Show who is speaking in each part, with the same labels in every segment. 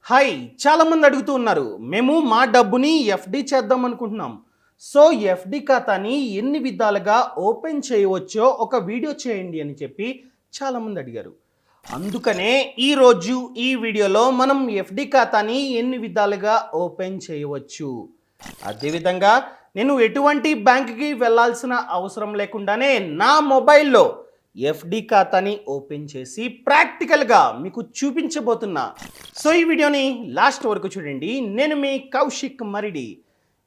Speaker 1: Hi, చాలామంది అడుగుతూ ఉన్నారు. మేము మా డబ్బుని ఎఫ్డి చేద్దాం అనుకుంటున్నాం. సో ఎఫ్డి ఖాతాని ఎన్ని విధాలుగా ఓపెన్ చేయవచ్చో ఒక వీడియో చేయండి అని చెప్పి చాలామంది అడిగారు. అందుకనే ఈరోజు ఈ వీడియోలో మనం ఎఫ్డి ఖాతాని ఎన్ని విధాలుగా ఓపెన్ చేయవచ్చు, అదేవిధంగా నేను ఎటువంటి బ్యాంక్కి వెళ్ళాల్సిన అవసరం లేకుండానే నా మొబైల్లో ఎఫ్డి ఖాతాని ఓపెన్ చేసి ప్రాక్టికల్గా మీకు చూపించబోతున్నా. సో ఈ వీడియోని లాస్ట్ వరకు చూడండి. నేను మీ కౌశిక్ మరిడి.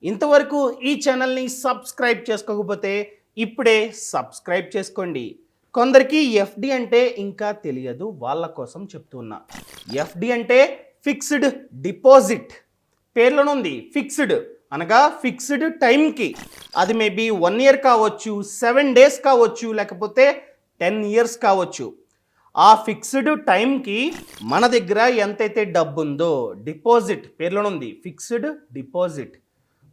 Speaker 1: ఇంతవరకు ఈ ఛానల్ని సబ్స్క్రైబ్ చేసుకోకపోతే ఇప్పుడే సబ్స్క్రైబ్ చేసుకోండి. కొందరికి ఎఫ్డి అంటే ఇంకా తెలియదు, వాళ్ళ కోసం చెప్తున్నా. ఎఫ్డి అంటే ఫిక్స్డ్ డిపాజిట్. పేర్లోనే ఉంది ఫిక్స్డ్, అనగా ఫిక్స్డ్ టైంకి. అది మేబీ 1 ఇయర్ కావచ్చు, 7 డేస్ కావచ్చు, లేకపోతే 10 ఇయర్స్ కావచ్చు. ఆ ఫిక్స్డ్ టైంకి మన దగ్గర ఎంతైతే డబ్బు ఉందో, డిపాజిట్ పేర్లోనే ఉంది ఫిక్స్డ్ డిపాజిట్,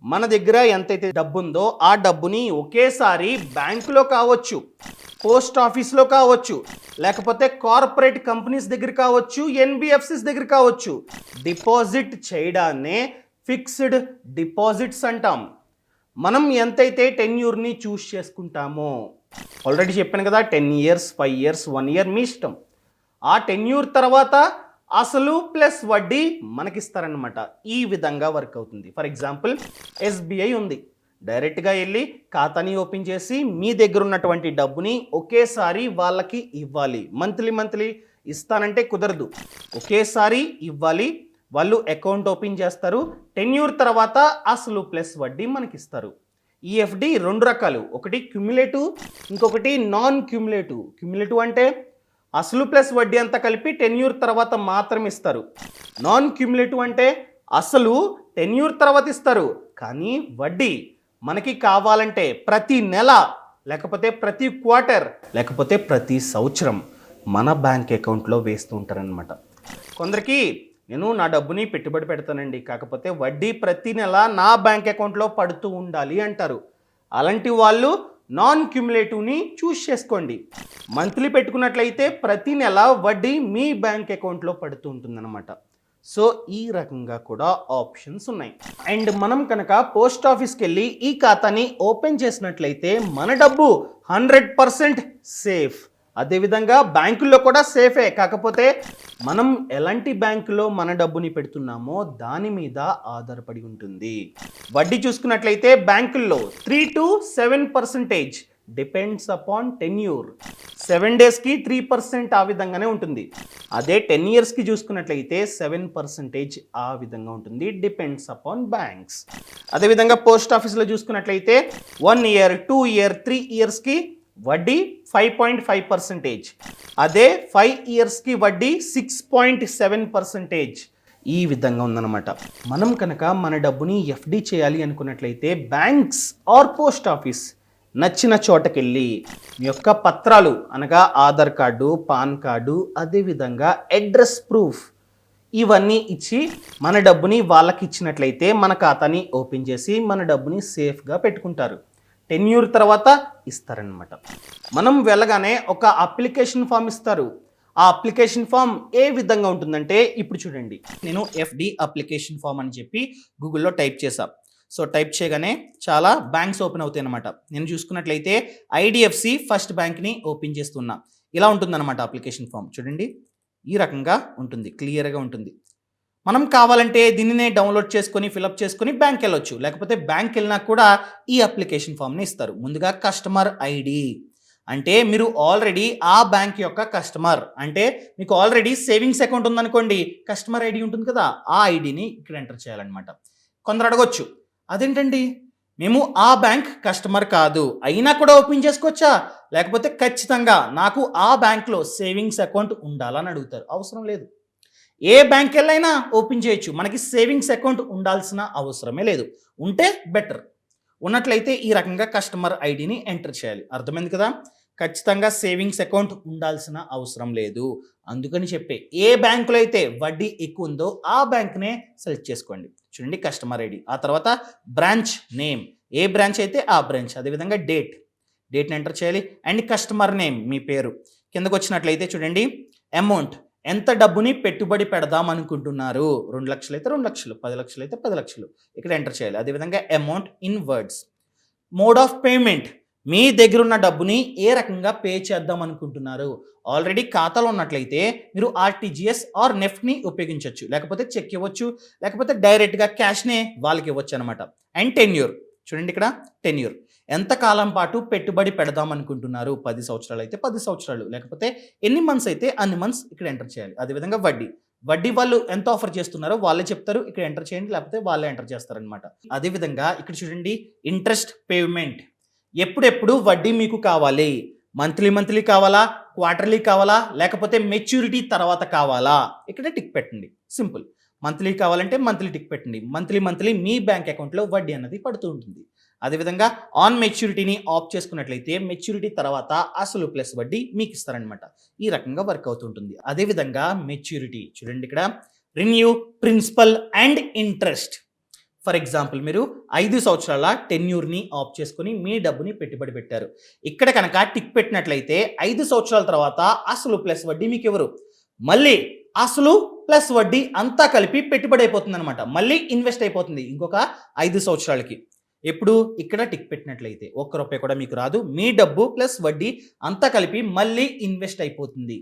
Speaker 1: మన దగ్గర ఎంతైతే డబ్బు ఉందో ఆ డబ్బుని ఒకేసారి బ్యాంకులో కావచ్చు, పోస్ట్ ఆఫీస్లో కావచ్చు, లేకపోతే కార్పొరేట్ కంపెనీస్ దగ్గర కావచ్చు, ఎన్బిఎఫ్సిస్ దగ్గర కావచ్చు, డిపాజిట్ చేయడాన్నే ఫిక్స్డ్ డిపాజిట్స్ అంటాం. మనం ఎంతైతే టెన్యూర్ని చూస్ చేసుకుంటామో, ఆల్రెడీ చెప్పాను కదా, 10 ఇయర్స్, 5 ఇయర్స్, 1 ఇయర్ మీ ఇష్టం. ఆ టెన్యూర్ తర్వాత అసలు ప్లస్ వడ్డీ మనకిస్తారనమాట. ఈ విధంగా వర్క్ అవుతుంది. ఫర్ ఎగ్జాంపుల్ ఎస్బీఐ ఉంది. డైరెక్ట్గా వెళ్ళి ఖాతాని ఓపెన్ చేసి మీ దగ్గర ఉన్నటువంటి డబ్బుని ఒకేసారి వాళ్ళకి ఇవ్వాలి. మంత్లీ ఇస్తానంటే కుదరదు, ఒకేసారి ఇవ్వాలి. వాళ్ళు అకౌంట్ ఓపెన్ చేస్తారు. టెన్యూర్ తర్వాత అసలు ప్లస్ వడ్డీ మనకిస్తారు. ఈ ఎఫ్డి 2 రకాలు, ఒకటి క్యుములేటివ్, ఇంకొకటి నాన్ క్యుములేటివ్. క్యుములేటివ్ అంటే అసలు ప్లస్ వడ్డీ అంతా కలిపి టెన్యూర్ తర్వాత మాత్రం ఇస్తారు. నాన్ క్యుములేటివ్ అంటే అసలు టెన్యూర్ తర్వాత ఇస్తారు, కానీ వడ్డీ మనకి కావాలంటే ప్రతి నెల, లేకపోతే ప్రతి క్వార్టర్, లేకపోతే ప్రతి సంవత్సరం మన బ్యాంక్ అకౌంట్లో వేస్తూ ఉంటారనమాట. కొందరికి నేను నా డబ్బుని పెట్టుబడి పెడతానండి, కాకపోతే వడ్డీ ప్రతి నెల నా బ్యాంక్ అకౌంట్లో పడుతూ ఉండాలి అంటారు. అలాంటి వాళ్ళు నాన్ క్యుములేటివ్ని చూస్ చేసుకోండి. మంత్లీ పెట్టుకున్నట్లయితే ప్రతి నెల వడ్డీ మీ బ్యాంక్ అకౌంట్లో పడుతూ ఉంటుందన్నమాట. సో ఈ రకంగా కూడా ఆప్షన్స్ ఉన్నాయి. అండ్ మనం కనుక పోస్ట్ ఆఫీస్కి వెళ్ళి ఈ ఖాతాని ఓపెన్ చేసినట్లయితే మన డబ్బు 100% సేఫ్. అదేవిధంగా బ్యాంకుల్లో కూడా సేఫే, కాకపోతే మనం ఎలాంటి బ్యాంకులో మన డబ్బుని పెడుతున్నామో దాని మీద ఆధారపడి ఉంటుంది. వడ్డీ చూసుకున్నట్లయితే బ్యాంకుల్లో 3 to 7% డిపెండ్స్ అపాన్ టెన్యూర్. 7 డేస్కి 3% ఆ విధంగానే ఉంటుంది. అదే 10 ఇయర్స్కి చూసుకున్నట్లయితే 7% ఆ విధంగా ఉంటుంది, డిపెండ్స్ అపాన్ బ్యాంక్స్. అదేవిధంగా పోస్ట్ ఆఫీస్లో చూసుకున్నట్లయితే 1 ఇయర్, 2 ఇయర్, 3 ఇయర్స్కి వడ్డీ 5.5%. అదే 5 ఇయర్స్కి వడ్డీ 6.7%. ఈ విధంగా ఉందన్నమాట. మనం కనుక మన డబ్బుని ఎఫ్డి చేయాలి అనుకున్నట్లయితే బ్యాంక్స్ ఆర్ పోస్ట్ ఆఫీస్ నచ్చిన చోటకెళ్ళి మీ యొక్క పత్రాలు, అనగా ఆధార్ కార్డు, పాన్ కార్డు, అదేవిధంగా అడ్రస్ ప్రూఫ్ ఇవన్నీ ఇచ్చి మన డబ్బుని వాళ్ళకి ఇచ్చినట్లయితే మన ఖాతాని ఓపెన్ చేసి మన డబ్బుని సేఫ్గా పెట్టుకుంటారు. టెన్యూర్ తర్వాత ఇస్తారనమాట. మనం వెళ్ళగానే ఒక అప్లికేషన్ ఫామ్ ఇస్తారు. ఆ అప్లికేషన్ ఫామ్ ఏ విధంగా ఉంటుందంటే, ఇప్పుడు చూడండి, నేను ఎఫ్డి అప్లికేషన్ ఫామ్ అని చెప్పి గూగుల్లో టైప్ చేశా. సో టైప్ చేయగానే చాలా బ్యాంక్స్ ఓపెన్ అవుతాయి అనమాట. నేను చూసుకున్నట్లయితే ఐడిఎఫ్సి ఫస్ట్ బ్యాంక్ని ఓపెన్ చేస్తున్నా. ఇలా ఉంటుందన్నమాట అప్లికేషన్ ఫామ్. చూడండి, ఈ రకంగా ఉంటుంది, క్లియర్గా ఉంటుంది. మనం కావాలంటే దీనినే డౌన్లోడ్ చేసుకొని ఫిలప్ చేసుకొని బ్యాంక్ వెళ్ళొచ్చు, లేకపోతే బ్యాంక్ వెళ్ళినా కూడా ఈ అప్లికేషన్ ఫామ్ని ఇస్తారు. ముందుగా కస్టమర్ ఐడి అంటే మీరు ఆల్రెడీ ఆ బ్యాంక్ యొక్క కస్టమర్, అంటే మీకు ఆల్రెడీ సేవింగ్స్ అకౌంట్ ఉందనుకోండి, కస్టమర్ ఐడి ఉంటుంది కదా, ఆ ఐడిని ఇక్కడ ఎంటర్ చేయాలన్నమాట. కొందరు అడగొచ్చు, అదేంటండి మేము ఆ బ్యాంక్ కస్టమర్ కాదు, అయినా కూడా ఓపెన్ చేసుకోవచ్చా, లేకపోతే ఖచ్చితంగా నాకు ఆ బ్యాంక్లో సేవింగ్స్ అకౌంట్ ఉండాలని అడుగుతారు. అవసరం లేదు, ఏ బ్యాంక్ వెళ్ళైనా ఓపెన్ చేయొచ్చు. మనకి సేవింగ్స్ అకౌంట్ ఉండాల్సిన అవసరమే లేదు. ఉంటే బెటర్, ఉన్నట్లయితే ఈ రకంగా కస్టమర్ ఐడిని ఎంటర్ చేయాలి. అర్థమైంది కదా, ఖచ్చితంగా సేవింగ్స్ అకౌంట్ ఉండాల్సిన అవసరం లేదు. అందుకని చెప్పే ఏ బ్యాంకులో అయితే వడ్డీ ఎక్కువ ఉందో ఆ బ్యాంక్నే సెలెక్ట్ చేసుకోండి. చూడండి, కస్టమర్ ఐడి, ఆ తర్వాత బ్రాంచ్ నేమ్, ఏ బ్రాంచ్ అయితే ఆ బ్రాంచ్, అదేవిధంగా డేట్ని ఎంటర్ చేయాలి. అండ్ కస్టమర్ నేమ్, మీ పేరు. కిందకు వచ్చినట్లయితే చూడండి, అమౌంట్ ఎంత డబ్బుని పెట్టుబడి పెడదాం అనుకుంటున్నారు? 2 లక్షలు అయితే 2 లక్షలు, 10 లక్షలు అయితే 10 లక్షలు ఇక్కడ ఎంటర్ చేయాలి. అదేవిధంగా amount in words. Mode of payment, మీ దగ్గర ఉన్న డబ్బుని ఏ రకంగా పే చేద్దాం అనుకుంటున్నారు? ఆల్రెడీ ఖాతాలో ఉన్నట్లయితే మీరు ఆర్టీజీఎస్ ఆర్ నెఫ్ట్ని ఉపయోగించవచ్చు, లేకపోతే చెక్ ఇవ్వచ్చు, లేకపోతే డైరెక్ట్గా క్యాష్నే వాళ్ళకి ఇవ్వచ్చు అనమాట. అండ్ టెన్యూర్ చూడండి, ఇక్కడ టెన్యూర్ ఎంత కాలం పాటు పెట్టుబడి పెడదాం అనుకుంటున్నారు? 10 సంవత్సరాలు అయితే 10 సంవత్సరాలు, లేకపోతే ఎన్ని మంత్స్ అయితే అన్ని మంత్స్ ఇక్కడ ఎంటర్ చేయాలి. అదేవిధంగా వడ్డీ వాళ్ళు ఎంత ఆఫర్ చేస్తున్నారో వాళ్ళే చెప్తారు, ఇక్కడ ఎంటర్ చేయండి, లేకపోతే వాళ్ళే ఎంటర్ చేస్తారనమాట. అదేవిధంగా ఇక్కడ చూడండి ఇంట్రెస్ట్ పేమెంట్, ఎప్పుడెప్పుడు వడ్డీ మీకు కావాలి? మంత్లీ కావాలా, క్వార్టర్లీ కావాలా, లేకపోతే మెచ్యూరిటీ తర్వాత కావాలా? ఇక్కడ టిక్ పెట్టండి, సింపుల్. మంత్లీ కావాలంటే మంత్లీ టిక్ పెట్టండి. మంత్లీ మీ బ్యాంక్ అకౌంట్లో వడ్డీ అన్నది పడుతూ ఉంటుంది. అదేవిధంగా ఆన్ మెచ్యూరిటీని ఆఫ్ చేసుకున్నట్లయితే మెచ్యూరిటీ తర్వాత అసలు ప్లస్ వడ్డీ మీకు ఇస్తారనమాట. ఈ రకంగా వర్క్ అవుతుంటుంది. అదేవిధంగా మెచ్యూరిటీ చూడండి, ఇక్కడ renew principal and interest. For example మీరు 5 సంవత్సరాల టెన్యూర్ని ఆఫ్ చేసుకుని మీ డబ్బుని పెట్టుబడి పెట్టారు. ఇక్కడ కనుక టిక్ పెట్టినట్లయితే 5 సంవత్సరాల తర్వాత అసలు ప్లస్ వడ్డీ మీకు ఎవరు? మళ్ళీ అసలు ప్లస్ వడ్డీ అంతా కలిపి పెట్టుబడి అయిపోతుంది అనమాట. మళ్ళీ ఇన్వెస్ట్ అయిపోతుంది ఇంకొక 5 సంవత్సరాలకి. ఎప్పుడు ఇక్కడ టిక్ పెట్టినట్లయితే ₹1 కూడా మీకు రాదు. మీ డబ్బు ప్లస్ వడ్డీ అంతా కలిపి మళ్ళీ ఇన్వెస్ట్ అయిపోతుంది.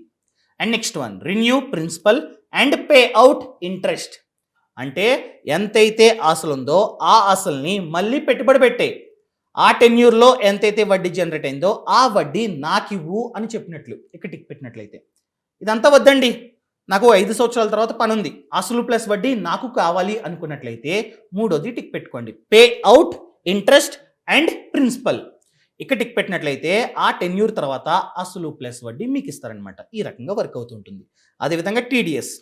Speaker 1: And next one renew principal and pay out interest. అంటే ఎంతైతే అసలు ఉందో ఆ అసలుని మళ్ళీ పెట్టుబడి పెట్టే, ఆ టెన్యూర్లో ఎంతైతే వడ్డీ జనరేట్ అయిందో ఆ వడ్డీ నాకివ్వు అని చెప్పినట్లు ఇక్కడ టిక్ పెట్టినట్లయితే. ఇదంతా వద్దండి, నాకు 5 సంవత్సరాల తర్వాత పని ఉంది, అసలు ప్లస్ వడ్డీ నాకు కావాలి అనుకున్నట్లయితే మూడోది టిక్ పెట్టుకోండి, pay out interest and principal. ఇక్కడ టిక్ పెట్టినట్లయితే ఆ టెన్యూర్ తర్వాత అసలు ప్లస్ వడ్డీ మీకు ఇస్తారనమాట. ఈ రకంగా వర్క్ అవుతుంటుంది. అదేవిధంగా టీడీఎస్,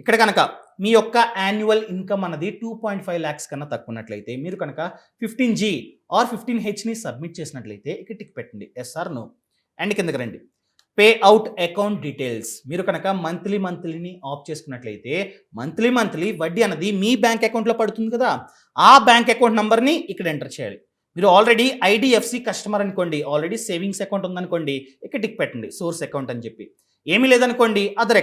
Speaker 1: ఇక్కడ కనుక మీ యొక్క యాన్యువల్ ఇన్కమ్ అన్నది 2.5 lakhs కన్నా తక్కువ ఉన్నట్లయితే మీరు కనుక 15G ఆర్ 15Hని సబ్మిట్ చేసినట్లయితే ఇక్కడ టిక్ పెట్టండి, ఎస్ ఆర్ నో. అండ్ కిందకి రండి, పే అవుట్ అకౌంట్ డీటెయిల్స్. మీరు కనుక మంత్లీని ఆఫ్ చేసుకున్నట్లయితే మంత్లీ వడ్డీ అనేది మీ బ్యాంక్ అకౌంట్లో పడుతుంది కదా, ఆ బ్యాంక్ అకౌంట్ నెంబర్ని ఇక్కడ ఎంటర్ చేయాలి. మీరు ఆల్రెడీ ఐడిఎఫ్సి కస్టమర్ అనుకోండి, ఆల్రెడీ సేవింగ్స్ అకౌంట్ ఉందనుకోండి, ఇక్కడ టిక్ పెట్టండి సోర్స్ అకౌంట్ అని చెప్పి. ఏమీ లేదనుకోండి అదర్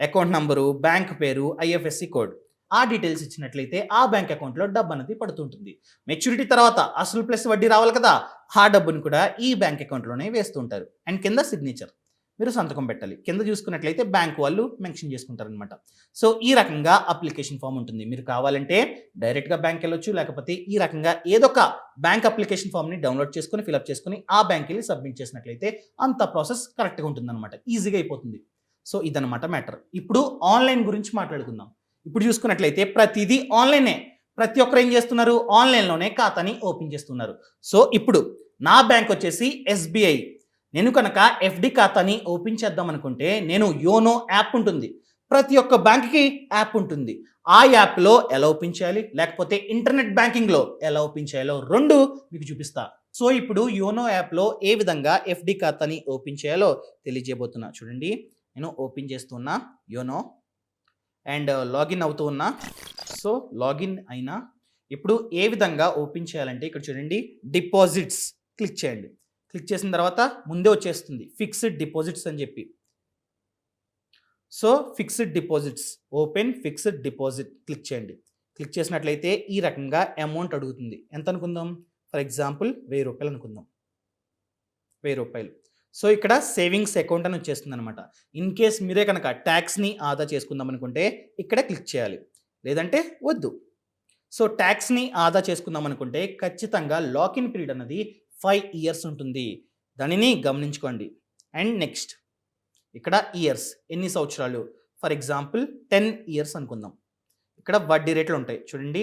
Speaker 1: అకౌంట్ నంబరు, బ్యాంక్ పేరు, ఐఎఫ్ఎస్సి కోడ్, ఆ డీటెయిల్స్ ఇచ్చినట్లయితే ఆ బ్యాంక్ అకౌంట్లో డబ్బు అనేది పడుతుంటుంది. మెచ్యూరిటీ తర్వాత అసలు ప్లస్ వడ్డీ రావాలి కదా, ఆ డబ్బును కూడా ఈ బ్యాంక్ అకౌంట్లోనే వేస్తుంటారు. అండ్ కింద సిగ్నేచర్ మీరు సంతకం పెట్టాలి. కింద చూసుకున్నట్లయితే బ్యాంక్ వాళ్ళు మెన్షన్ చేసుకుంటారు అనమాట. సో ఈ రకంగా అప్లికేషన్ ఫామ్ ఉంటుంది. మీరు కావాలంటే డైరెక్ట్గా బ్యాంక్ వెళ్ళొచ్చు, లేకపోతే ఈ రకంగా ఏదొక బ్యాంక్ అప్లికేషన్ ఫామ్ని డౌన్లోడ్ చేసుకుని ఫిల్అప్ చేసుకుని ఆ బ్యాంక్ వెళ్ళి సబ్మిట్ చేసినట్లయితే అంత ప్రాసెస్ కరెక్ట్గా ఉంటుంది అనమాట, ఈజీగా అయిపోతుంది. సో ఇదన్నమాట మ్యాటర్. ఇప్పుడు ఆన్లైన్ గురించి మాట్లాడుకుందాం. ఇప్పుడు చూసుకున్నట్లయితే ప్రతిదీ ఆన్లైనే, ప్రతి ఒక్కరు ఏం చేస్తున్నారు, ఆన్లైన్లోనే ఖాతాని ఓపెన్ చేస్తున్నారు. సో ఇప్పుడు నా బ్యాంక్ వచ్చేసి ఎస్బీఐ. నేను కనుక ఎఫ్డి ఖాతాని ఓపెన్ చేద్దాం అనుకుంటే నేను యోనో యాప్ ఉంటుంది, ప్రతి ఒక్క బ్యాంక్కి యాప్ ఉంటుంది. ఆ యాప్లో ఎలా ఓపెన్ చేయాలి, లేకపోతే ఇంటర్నెట్ బ్యాంకింగ్లో ఎలా ఓపెన్ చేయాలో రెండు మీకు చూపిస్తా. సో ఇప్పుడు యోనో యాప్లో ఏ విధంగా ఎఫ్డి ఖాతాని ఓపెన్ చేయాలో తెలియజేయబోతున్నా. చూడండి, నేను ఓపెన్ చేస్తున్నా యోనో అండ్ లాగిన్ అవుతూ ఉన్నా. సో లాగిన్ అయినా ఇప్పుడు ఏ విధంగా ఓపెన్ చేయాలంటే ఇక్కడ చూడండి, డిపాజిట్స్ క్లిక్ చేయండి. క్లిక్ చేసిన తర్వాత ముందే వచ్చేస్తుంది ఫిక్స్డ్ డిపాజిట్స్ అని చెప్పి. So fixed deposits, open fixed deposit click చేయండి. క్లిక్ చేసినట్లయితే ఈ రకంగా అమౌంట్ అడుగుతుంది. ఎంత అనుకుందాం, ఫర్ ఎగ్జాంపుల్ ₹1000 అనుకుందాం, ₹1000. సో ఇక్కడ సేవింగ్స్ అకౌంట్ అని వచ్చేస్తుంది అనమాట. ఇన్ కేస్ మీరే కనుక ట్యాక్స్ని ఆదా చేసుకుందాం అనుకుంటే ఇక్కడ క్లిక్ చేయాలి, లేదంటే వద్దు. సో ట్యాక్స్ని ఆదా చేసుకుందాం అనుకుంటే ఖచ్చితంగా లాకిన్ పీరియడ్ అన్నది 5 years ఉంటుంది, దానిని గమనించుకోండి. అండ్ నెక్స్ట్ ఇక్కడ ఇయర్స్, ఎన్ని సంవత్సరాలు, ఫర్ ఎగ్జాంపుల్ 10 years అనుకుందాం. ఇక్కడ వడ్డీ రేట్లు ఉంటాయి చూడండి,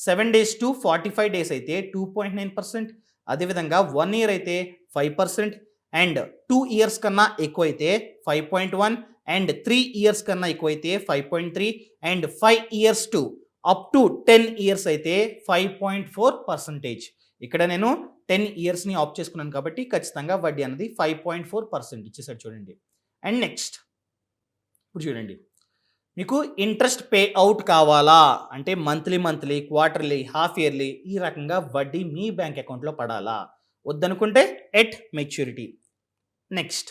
Speaker 1: 7 days to 45 days అయితే 2.9%, అదేవిధంగా 1 year అయితే 5%, అండ్ 2 years కన్నా ఎక్కువ అయితే 5.1, అండ్ 3 years కన్నా ఎక్కువ అయితే 5.3, and 5 years to up to 10 years అయితే 5.4%. ఇక్కడ నేను 10 yearsని ఆఫ్ చేసుకున్నాను కాబట్టి ఖచ్చితంగా వడ్డీ అనేది 5.4% ఇచ్చేసాడు చూడండి. అండ్ నెక్స్ట్ ఇప్పుడు చూడండి, మీకు ఇంట్రెస్ట్ పే అవుట్ కావాలా అంటే మంత్లీ, క్వార్టర్లీ, హాఫ్ ఇయర్లీ ఈ రకంగా వడ్డీ మీ బ్యాంక్ అకౌంట్లో పడాలా, వద్దనుకుంటే at maturity. Next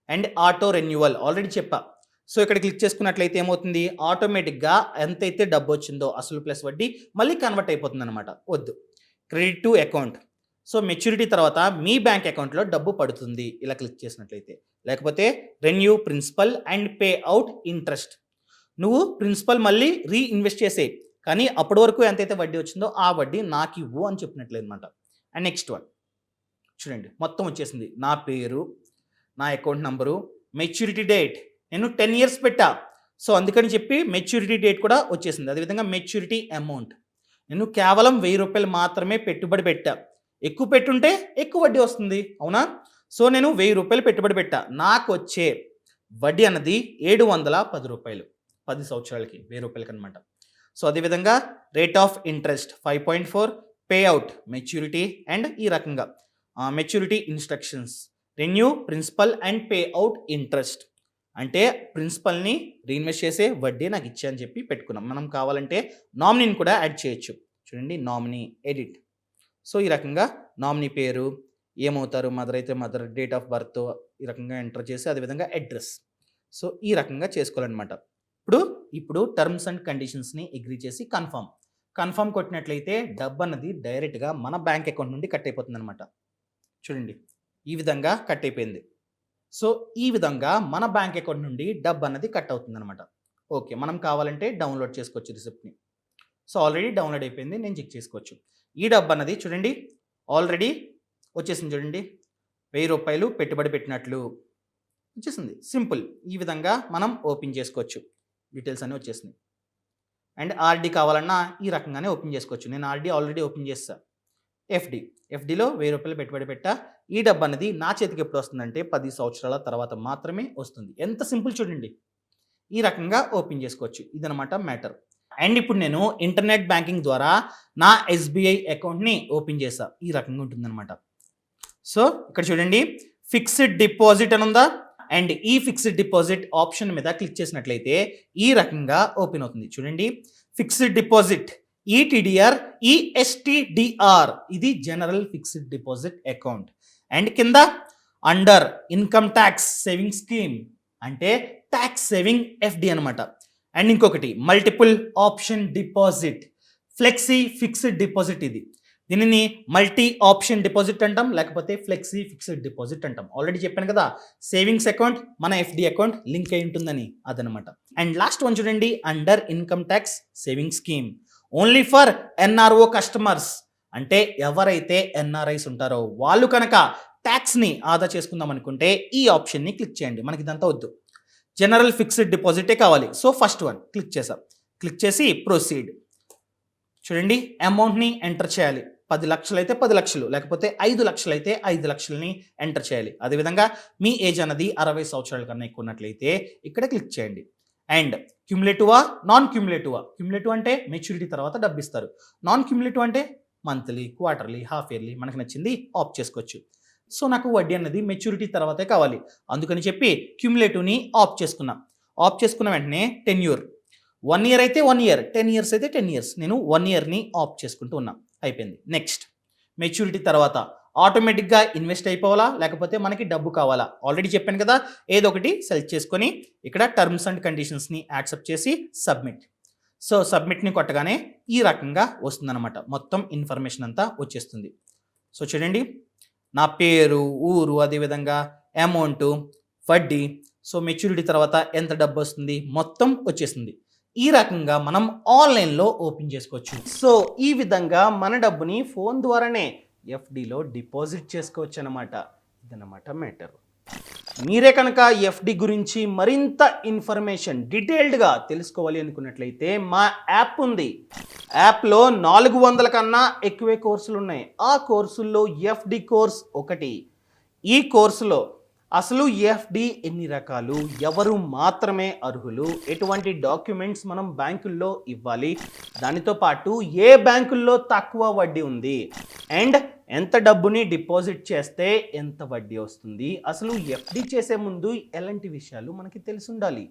Speaker 1: and auto renewal, already చెప్పా సో ఇక్కడ క్లిక్ చేసుకున్నట్లయితే ఏమవుతుంది, ఆటోమేటిక్గా ఎంతైతే డబ్బు వచ్చిందో అసలు ప్లస్ వడ్డీ మళ్ళీ కన్వర్ట్ అయిపోతుంది అనమాట. వద్దు, credit to account. So maturity తర్వాత మీ బ్యాంక్ అకౌంట్లో డబ్బు పడుతుంది ఇలా క్లిక్ చేసినట్లయితే. లేకపోతే renew principal and pay out interest. నువ్వు ప్రిన్సిపల్ మళ్ళీ రీఇన్వెస్ట్ చేసే, కానీ అప్పటి వరకు ఎంతైతే వడ్డీ వచ్చిందో ఆ వడ్డీ నాకు ఇవ్వు అని చెప్పినట్లేదు అనమాట. అండ్ నెక్స్ట్ వన్ చూడండి, మొత్తం వచ్చేసింది. నా పేరు, నా అకౌంట్ నంబరు, మెచ్యూరిటీ డేట్. నేను 10 years పెట్టా, సో అందుకని చెప్పి మెచ్యూరిటీ డేట్ కూడా వచ్చేసింది. అదేవిధంగా మెచ్యూరిటీ అమౌంట్, నేను కేవలం 1000 రూపాయలు మాత్రమే పెట్టుబడి పెట్టా. ఎక్కువ పెట్టుంటే ఎక్కువ వడ్డీ వస్తుంది, అవునా? సో నేను 1000 రూపాయలు పెట్టుబడి పెట్టా, నాకు వచ్చే వడ్డీ అన్నది 710 రూపాయలు 10 సంవత్సరాలకి 1000 రూపాయలకి అనమాట. సో అదేవిధంగా rate of interest 5.4, pay out maturity and ఈ రకంగా maturity instructions, renew principal and pay out interest. అంటే ప్రిన్సిపల్ని రీఇన్వెస్ట్ చేసే వడ్డీ నాకు ఇచ్చా అని చెప్పి పెట్టుకున్నాం. మనం కావాలంటే నామినీని కూడా యాడ్ చేయొచ్చు. చూడండి, నామినీ ఎడిట్. సో ఈ రకంగా నామినీ పేరు, ఏమవుతారు, మదర్ అయితే మదర్, డేట్ ఆఫ్ బర్త్ ఈ రకంగా ఎంటర్ చేసి అదేవిధంగా అడ్రస్. సో ఈ రకంగా చేసుకోవాలన్నమాట. ఇప్పుడు టర్మ్స్ అండ్ కండిషన్స్ని అగ్రీ చేసి కన్ఫర్మ్ కొట్టినట్లయితే డబ్బు అన్నది డైరెక్ట్గా మన బ్యాంక్ అకౌంట్ నుండి కట్ అయిపోతుంది అనమాట. చూడండి, ఈ విధంగా కట్ అయిపోయింది. సో ఈ విధంగా మన బ్యాంక్ అకౌంట్ నుండి డబ్బు అన్నది కట్ అవుతుంది అనమాట. ఓకే, మనం కావాలంటే డౌన్లోడ్ చేసుకోవచ్చు రిసిప్ట్ని. సో ఆల్రెడీ డౌన్లోడ్ అయిపోయింది, నేను చెక్ చేసుకోవచ్చు. ఈ డబ్బు అన్నది చూడండి ఆల్రెడీ వచ్చేసింది. చూడండి, 1000 రూపాయలు పెట్టుబడి పెట్టినట్లు వచ్చేసింది. సింపుల్, ఈ విధంగా మనం ఓపెన్ చేసుకోవచ్చు. డీటెయిల్స్ అన్నీ వచ్చేసినాయి. అండ్ ఆర్డీ కావాలన్నా ఈ రకంగానే ఓపెన్ చేసుకోవచ్చు. నేను ఆర్డీ ఆల్రెడీ ఓపెన్ చేస్తా. ఎఫ్డీలో 1000 రూపాయలు పెట్టుబడి పెట్టా. ఈ డబ్బు అనేది నా చేతికి ఎప్పుడు వస్తుందంటే 10 సంవత్సరాల తర్వాత మాత్రమే వస్తుంది. ఎంత సింపుల్ చూడండి, ఈ రకంగా ఓపెన్ చేసుకోవచ్చు. ఇదనమాట మ్యాటర్. అండ్ ఇప్పుడు నేను ఇంటర్నెట్ బ్యాంకింగ్ ద్వారా నా ఎస్బీఐ అకౌంట్ని ఓపెన్ చేసా. ఈ రకంగా ఉంటుందన్నమాట. సో ఇక్కడ చూడండి, ఫిక్స్డ్ డిపాజిట్ అని ఉందా, అండ్ ఈ ఫిక్స్డ్ డిపాజిట్ ఆప్షన్ మీద క్లిక్ చేసినట్లయితే ఈ రకంగా ఓపెన్ అవుతుంది. చూడండి, ఫిక్స్డ్ డిపాజిట్ ఈటీడీఆర్, ఈఎస్టీడీఆర్, ఇది general fixed deposit account. And కింద under income tax saving scheme, అంటే ట్యాక్స్ సేవింగ్ ఎఫ్డి అనమాట. అండ్ ఇంకొకటి multiple option deposit, flexi fixed deposit. దీనిని మల్టీ ఆప్షన్ డిపాజిట్ అంటాం, లేకపోతే ఫ్లెక్సీ ఫిక్స్డ్ డిపాజిట్ అంటాం. ఆల్రెడీ చెప్పాను కదా, సేవింగ్స్ అకౌంట్ మన ఎఫ్డి అకౌంట్ లింక్ అయి ఉంటుందని, అదనమాట. అండ్ లాస్ట్ వన్ చూడండి, under income tax saving scheme, only for NRO customers. అంటే ఎవరైతే ఎన్ఆర్ఐస్ ఉంటారో వాళ్ళు కనుక ట్యాక్స్ని ఆదా చేసుకుందాం అనుకుంటే ఈ ఆప్షన్ని క్లిక్ చేయండి. మనకి ఇదంతా వద్దు, జనరల్ ఫిక్స్డ్ డిపాజిటే కావాలి. సో ఫస్ట్ వన్ క్లిక్ చేసాం. క్లిక్ చేసి ప్రొసీడ్. చూడండి, అమౌంట్ని ఎంటర్ చేయాలి. 10 లక్షలు అయితే 10 లక్షలు, లేకపోతే 5 లక్షలు అయితే 5 లక్షలని ఎంటర్ చేయాలి. అదేవిధంగా మీ ఏజ్ అన్నది 60 సంవత్సరాల కన్నా ఎక్కువ ఉన్నట్లయితే ఇక్కడ క్లిక్ చేయండి. అండ్ క్యుములేటివా, నాన్ క్యుములేటివా. క్యుములేటివ్ అంటే మెచ్యూరిటీ తర్వాత డబ్బు ఇస్తారు. నాన్ క్యుములేటివ్ అంటే మంత్లీ, క్వార్టర్లీ, హాఫ్ ఇయర్లీ, మనకు నచ్చింది ఆప్ చేసుకోవచ్చు. సో నాకు వడ్డీ అన్నది మెచ్యూరిటీ తర్వాతే కావాలి, అందుకని చెప్పి క్యుములేటివ్ని ఆప్ చేసుకున్న వెంటనే టెన్యూర్, 1 year అయితే 1 year, 10 years అయితే 10 years. నేను 1 yearని ఆప్ చేసుకుంటూ ఉన్నా. అయిపోయింది. నెక్స్ట్, మెచ్యూరిటీ తర్వాత ఆటోమేటిక్గా ఇన్వెస్ట్ అయిపోవాలా, లేకపోతే మనకి డబ్బు కావాలా? ఆల్రెడీ చెప్పాను కదా, ఏదో ఒకటి సెలెక్ట్ చేసుకొని ఇక్కడ టర్మ్స్ అండ్ కండిషన్స్ని యాక్సెప్ట్ చేసి సబ్మిట్. సో సబ్మిట్ని కొట్టగానే ఈ రకంగా వస్తుందన్నమాట. మొత్తం ఇన్ఫర్మేషన్ అంతా వచ్చేస్తుంది. సో చూడండి, నా పేరు, ఊరు, అదేవిధంగా అమౌంట్, వడ్డీ, సో మెచ్యూరిటీ తర్వాత ఎంత డబ్బు వస్తుంది మొత్తం వచ్చేసింది. ఈ రకంగా మనం ఆన్లైన్లో ఓపెన్ చేసుకోవచ్చు. సో ఈ విధంగా మన డబ్బుని ఫోన్ ద్వారానే ఎఫ్డిలో డిపాజిట్ చేసుకోవచ్చు అన్నమాట. ఇదన్నమాట మ్యాటర్. మీరే కనుక ఎఫ్డి గురించి మరింత ఇన్ఫర్మేషన్ డీటెయిల్డ్గా తెలుసుకోవాలి అనుకున్నట్లయితే మా యాప్ ఉంది. యాప్లో 400 కన్నా ఎక్కువే కోర్సులు ఉన్నాయి. ఆ కోర్సుల్లో ఎఫ్డి కోర్స్ ఒకటి. ఈ కోర్సులో అసలు ఎఫ్డి ఎన్ని రకాలు, ఎవరు మాత్రమే అర్హులు, ఎటువంటి డాక్యుమెంట్స్ మనం బ్యాంకుల్లో ఇవ్వాలి, దానితో పాటు ఏ బ్యాంకుల్లో తక్కువ వడ్డీ ఉంది, అండ్ ఎంత డబ్బుని డిపాజిట్ చేస్తే ఎంత వడ్డీ వస్తుంది, అసలు ఎఫ్డి చేసే ముందు ఎలాంటి విషయాలు మనకి తెలిసి ఉండాలి.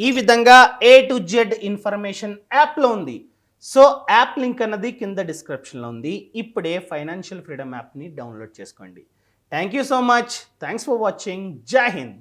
Speaker 1: ఈ విధంగా A to Z ఇన్ఫర్మేషన్ యాప్లో ఉంది. సో యాప్ లింక్ అన్నది కింద డిస్క్రిప్షన్లో ఉంది. ఇప్పుడే ఫైనాన్షియల్ ఫ్రీడమ్ యాప్ని డౌన్లోడ్ చేసుకోండి. Thank you so much. Thanks for watching. Jai Hind.